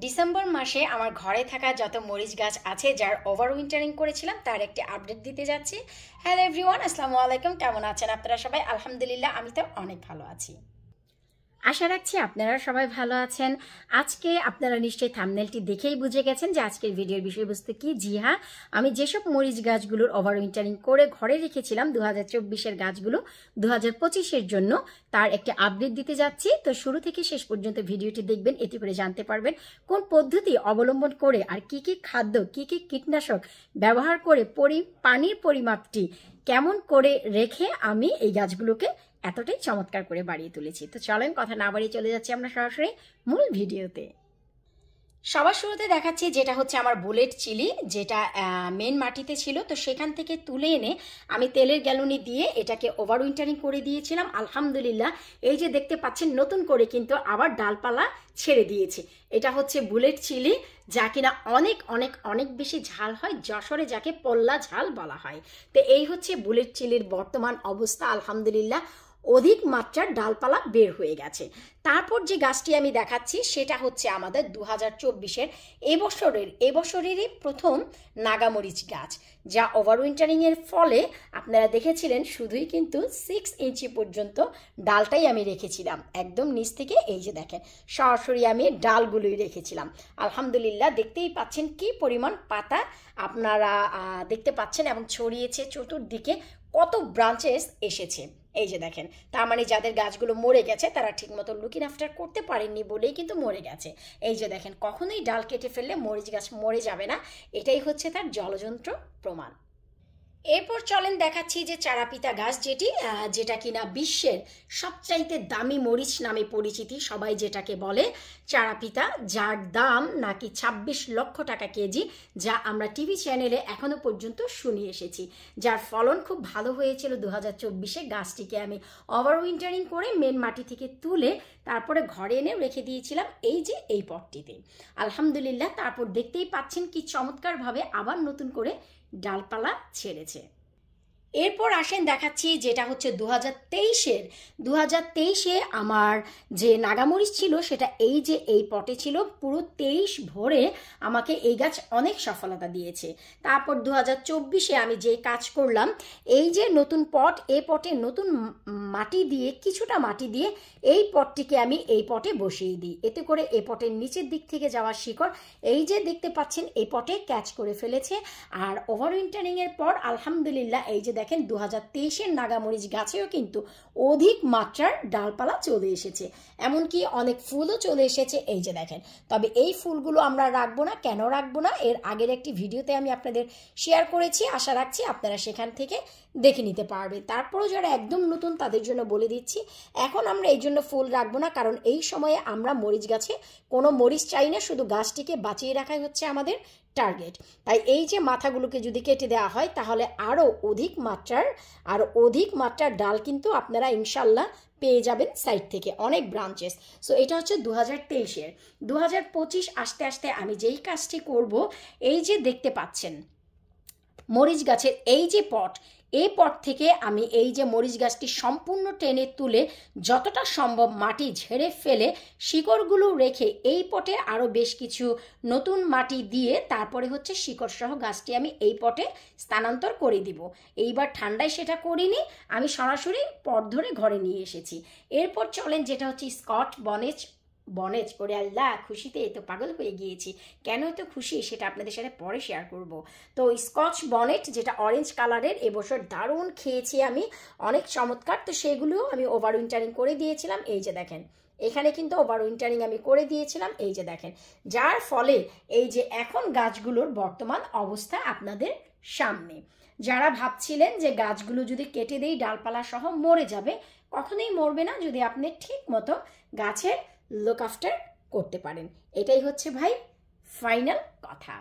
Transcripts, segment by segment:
December মাসে আমার ঘরে থাকা যত মরিচ গাছ আছে যার ওভার উইন্টারিং করেছিলাম তার একটি আপডেট দিতে যাচ্ছি। হ্যালো এভরিওয়ান, আসসালামু আলাইকুম। কেমন আছেন আপনারা সবাই? আলহামদুলিল্লাহ, আমি তো অনেক ভালো আছি। আশা রাখছি আপনারা সবাই ভালো আছেন। আজকে আপনারা নিশ্চয়ই থাম্বনেলটি দেখেই বুঝে গেছেন যে আজকের ভিডিওর বিষয়বস্তু কি। জি হ্যাঁ, আমি যেসব মরিচ গাছগুলোর ওভার উইন্টারিং করে ঘরে রেখেছিলাম 2024-এর গাছগুলো 2025-এর জন্য, তার একটি আপডেট দিতে যাচ্ছি। তো শুরু থেকে শেষ পর্যন্ত ভিডিওটি দেখবেন, এতে করে জানতে পারবেন কোন পদ্ধতি অবলম্বন করে আর কি কি খাদ্য, কি কি কীটনাশক ব্যবহার করে পানির পরিমাপটি কেমন করে রেখে আমি এই গাছগুলোকে এতটাই চমৎকার করে বাড়িয়ে তুলেছি। তো চলেন কথা না বাড়িয়ে চলে যাচ্ছি আমরা সরাসরি মূল ভিডিওতে। সবার শুরুতে দেখাচ্ছি যেটা হচ্ছে আমার বুলেট চিলি, যেটা মেন মাটিতে ছিল। তো সেখান থেকে তুলে এনে আমি তেলের গ্যালনি দিয়ে এটাকে ওভার উইন্টারিং করে দিয়েছিলাম। আলহামদুলিল্লাহ, এই যে দেখতে পাচ্ছেন নতুন করে কিন্তু আবার ডালপালা ছেড়ে দিয়েছে। এটা হচ্ছে বুলেট চিলি, যা কিনা অনেক অনেক অনেক বেশি ঝাল হয়, যশোরে যাকে পল্লা ঝাল বলা হয়। তো এই হচ্ছে বুলেট চিলির বর্তমান অবস্থা। আলহামদুলিল্লাহ, অধিক মাত্রার ডালপালা বের হয়ে গেছে। তারপর যে গাছটি আমি দেখাচ্ছি সেটা হচ্ছে আমাদের 2024-এর এবছরেরই প্রথম নাগামরিচ গাছ, যা ওভার উইন্টারিংয়ের ফলে আপনারা দেখেছিলেন শুধুই কিন্তু 6 ইঞ্চি পর্যন্ত ডালটাই আমি রেখেছিলাম। একদম নিচ থেকে এই যে দেখেন সরাসরি আমি ডালগুলোই রেখেছিলাম। আলহামদুলিল্লাহ, দেখতেই পাচ্ছেন কি পরিমাণ পাতা আপনারা দেখতে পাচ্ছেন, এবং ছড়িয়েছে চতুর্দিকে, কত ব্রাঞ্চেস এসেছে। এই যে দেখেন, তার মানে যাদের গাছগুলো মরে গেছে তারা ঠিকমতো লুকিং আফটার করতে পারেননি বলেই কিন্তু মরে গেছে। এই যে দেখেন, কখনোই ডাল কেটে ফেললে মরিচ গাছ মরে যাবে না, এটাই হচ্ছে তার জলযন্ত্র প্রমাণ। এরপর চলেন দেখাচ্ছি যে চারাপিতা গাছ, যেটা কিনা বিশ্বের সবচাইতে দামি মরিচ নামে পরিচিতি, সবাই যেটাকে বলে চারাপিতা, যার দাম নাকি 26 লক্ষ টাকা কেজি, যা আমরা টিভি চ্যানেলে এখনো পর্যন্ত শুনে এসেছি। যার ফলন খুব ভালো হয়েছিল 2024-এ। গাছটিকে আমি ওভার উইন্টারিং করে মেন মাটি থেকে তুলে তারপরে ঘরে এনে রেখে দিয়েছিলাম এই যে এই পটটিতে। আলহামদুলিল্লাহ, তারপর দেখতেই পাচ্ছেন কি চমৎকারভাবে আবার নতুন করে ডালপালা ছেড়েছে। এরপর আসেন দেখাচ্ছি যেটা হচ্ছে 2023-এ আমার যে নাগামরিচ ছিল সেটা এই যে এই পটে ছিল। পুরো 23 ভরে আমাকে এই গাছ অনেক সফলতা দিয়েছে। তারপর 2024-এ আমি যে কাজ করলাম, এই যে নতুন পট, এই পটে নতুন মাটি দিয়ে, কিছুটা মাটি দিয়ে এই পটটিকে আমি এই পটে বসিয়ে দিই। এতে করে এই পটের নিচের দিক থেকে যাওয়া শিকড় এই যে দেখতে পাচ্ছেন এই পটে ক্যাচ করে ফেলেছে। আর ওভার উইন্টারিংয়ের পর আলহামদুলিল্লাহ, এই যে দেখেন 2023-এর নাগামরিচ গাছেও কিন্তু অধিক মাত্রার ডালপালা চলে এসেছে, এমনকি অনেক ফুলও চলে এসেছে। এই যে দেখেন, তবে এই ফুলগুলো আমরা রাখবো না। কেন রাখবো না, এর আগের একটি ভিডিওতে আমি আপনাদের শেয়ার করেছি, আশা রাখছি আপনারা সেখান থেকে দেখে নিতে পারবে। তারপরেও যারা একদম নতুন তাদের জন্য বলে দিচ্ছি, এখন আমরা এই জন্য ফুল রাখবো না, কারণ এই সময়ে আমরা মরিচ গাছে কোনো মরিচ চাই না, শুধু গাছটিকে বাঁচিয়ে রাখাই হচ্ছে আমাদের টার্গেট। তাই এই যে মাথাগুলোকে যদি কেটে দেওয়া হয় তাহলে আরও অধিক মাত্রার ডাল কিন্তু আপনারা ইনশাল্লাহ পেয়ে যাবেন সাইড থেকে, অনেক ব্রাঞ্চেস। সো এটা হচ্ছে 2023-এর। 2025 আস্তে আস্তে আমি যেই কাজটি করব, এই যে দেখতে পাচ্ছেন মরিচ গাছের এই যে পট, এই পট থেকে আমি এই যে মরিচ গাছটি সম্পূর্ণ টেনে তুলে যতটা সম্ভব মাটি ঝেড়ে ফেলে শিকড়গুলো রেখে এই পটে আরও বেশ কিছু নতুন মাটি দিয়ে তারপরে হচ্ছে শিকড় সহ গাছটি আমি এই পটে স্থানান্তর করে দিব। এইবার ঠান্ডায় সেটা করিনি, আমি সরাসরি পট ধরে ঘরে নিয়ে এসেছি। এরপর চলেন যেটা হচ্ছে স্কট বনেজ করে, আল্লাহ খুশিতে এত পাগল হয়ে গিয়েছি, কেন এত খুশি সেটা আপনাদের সাথে পরে শেয়ার করব। তো স্কচ বনেট, যেটা অরেঞ্জ কালারের, এবছর দারুণ খেয়েছি আমি, অনেক চমৎকার। তো সেগুলোও আমি ওভার উইন্টারিং করে দিয়েছিলাম। এই যে দেখেন, এখানে কিন্তু ওভার উইন্টারিং আমি করে দিয়েছিলাম। এই যে দেখেন, যার ফলে এই যে এখন গাছগুলোর বর্তমান অবস্থা আপনাদের সামনে। যারা ভাবছিলেন যে গাছগুলো যদি কেটে দেই ডালপালা সহ মরে যাবে, কখনোই মরবে না যদি আপনি ঠিক মতো গাছের লুক আফটার করতে পারেন। এটাই হচ্ছে ভাই ফাইনাল কথা।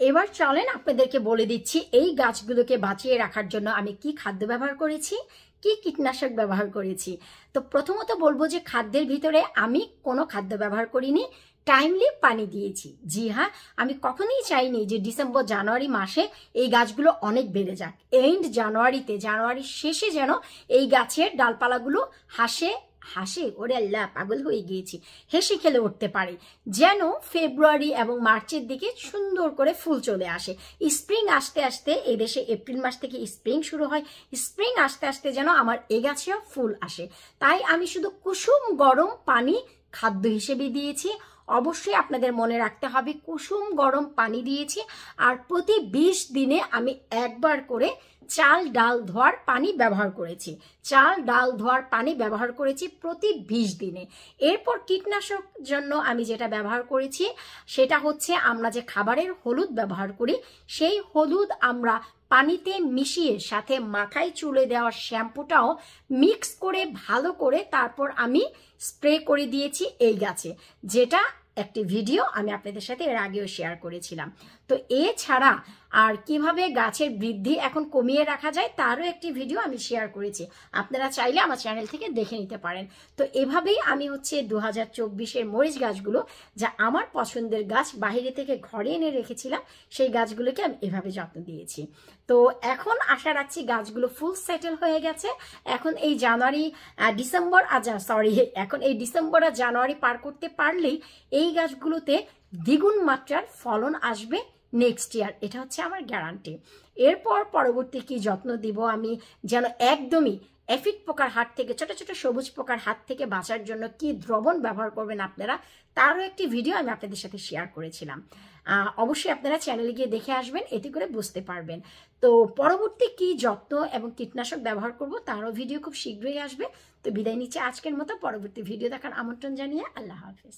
এবার চলেন আপনাদেরকে বলে দিচ্ছি এই গাছগুলোকে বাঁচিয়ে রাখার জন্য আমি কি খাদ্য ব্যবহার করেছি, কি কীটনাশক ব্যবহার করেছি। তো প্রথমত বলবো যে খাদ্যের ভিতরে আমি কোনো খাদ্য ব্যবহার করিনি, টাইমলি পানি দিয়েছি। জি হ্যাঁ, আমি কখনোই চাইনি যে ডিসেম্বর জানুয়ারি মাসে এই গাছগুলো অনেক বেড়ে যাক। এন্ড জানুয়ারির শেষে যেন এই গাছের ডালপালাগুলো হাসে, ওরে আল্লাহ পাগল হয়ে গিয়েছি, হেসে খেলে উঠতে পারে, যেন ফেব্রুয়ারি এবং মার্চের দিকে সুন্দর করে ফুল চলে আসে। স্প্রিং আসতে আসতে, এদেশে এপ্রিল মাস থেকে স্প্রিং শুরু হয়, স্প্রিং আসতে আসতে যেন আমার এ গাছেও ফুল আসে। তাই আমি শুধু কুসুম গরম পানি খাদ্য হিসেবে দিয়েছি। অবশ্যই আপনাদের মনে রাখতে হবে কুসুম গরম পানি দিয়েছি, আর প্রতি 20 দিনে আমি একবার করে চাল ডাল ধোয়ার পানি ব্যবহার করেছি। চাল ডাল ধোয়ার পানি ব্যবহার করেছি প্রতি 20 দিনে। এরপর কীটনাশক জন্য আমি যেটা ব্যবহার করেছি সেটা হচ্ছে আমরা যে খাবারের হলুদ ব্যবহার করি, সেই হলুদ আমরা পানিতে মিশিয়ে সাথে মাথায় চুলে দেওয়ার শ্যাম্পুটাও মিক্স করে ভালো করে তারপর আমি স্প্রে করে দিয়েছি এই গাছে, যেটা একটি ভিডিও আমি আপনাদের সাথে এর আগেও শেয়ার করেছিলাম। তো এছাড়া আর কিভাবে গাছের বৃদ্ধি এখন কমিয়ে রাখা যায় তারও একটি ভিডিও আমি শেয়ার করেছি, আপনারা চাইলে আমার চ্যানেল থেকে দেখে নিতে পারেন। তো এভাবেই আমি হচ্ছে 2024-এর মরিচ গাছগুলো, যা আমার পছন্দের গাছ, বাইরে থেকে ঘরে এনে রেখেছিলাম, সেই গাছগুলোকে আমি এভাবে যত্ন দিয়েছি। তো এখন আশা রাখছি গাছগুলো ফুল সেটেল হয়ে গেছে। এখন এই ডিসেম্বর আর জানুয়ারি পার করতে পারলেই এই গাছগুলোতে দ্বিগুণ মাত্রার ফলন আসবে নেক্সট ইয়ার, এটা হচ্ছে আমার গ্যারান্টি। এরপর পরবর্তী কি যত্ন দিব আমি, যেন একদমই এফিড পোকার হাত থেকে, ছোট ছোট সবুজ পোকার হাত থেকে বাঁচার জন্য কি দ্রবণ ব্যবহার করবেন আপনারা, তারও একটি ভিডিও আমি আপনাদের সাথে শেয়ার করেছিলাম। অবশ্যই আপনারা চ্যানেলে গিয়ে দেখে আসবেন, এতে করে বুঝতে পারবেন। তো পরবর্তী কি যত্ন এবং কীটনাশক ব্যবহার করব তারও ভিডিও খুব শীঘ্রই আসবে। তো বিদায় নিচ্ছে আজকের মতো, পরবর্তী ভিডিও দেখার আমন্ত্রণ জানিয়ে আল্লাহ হাফেজ।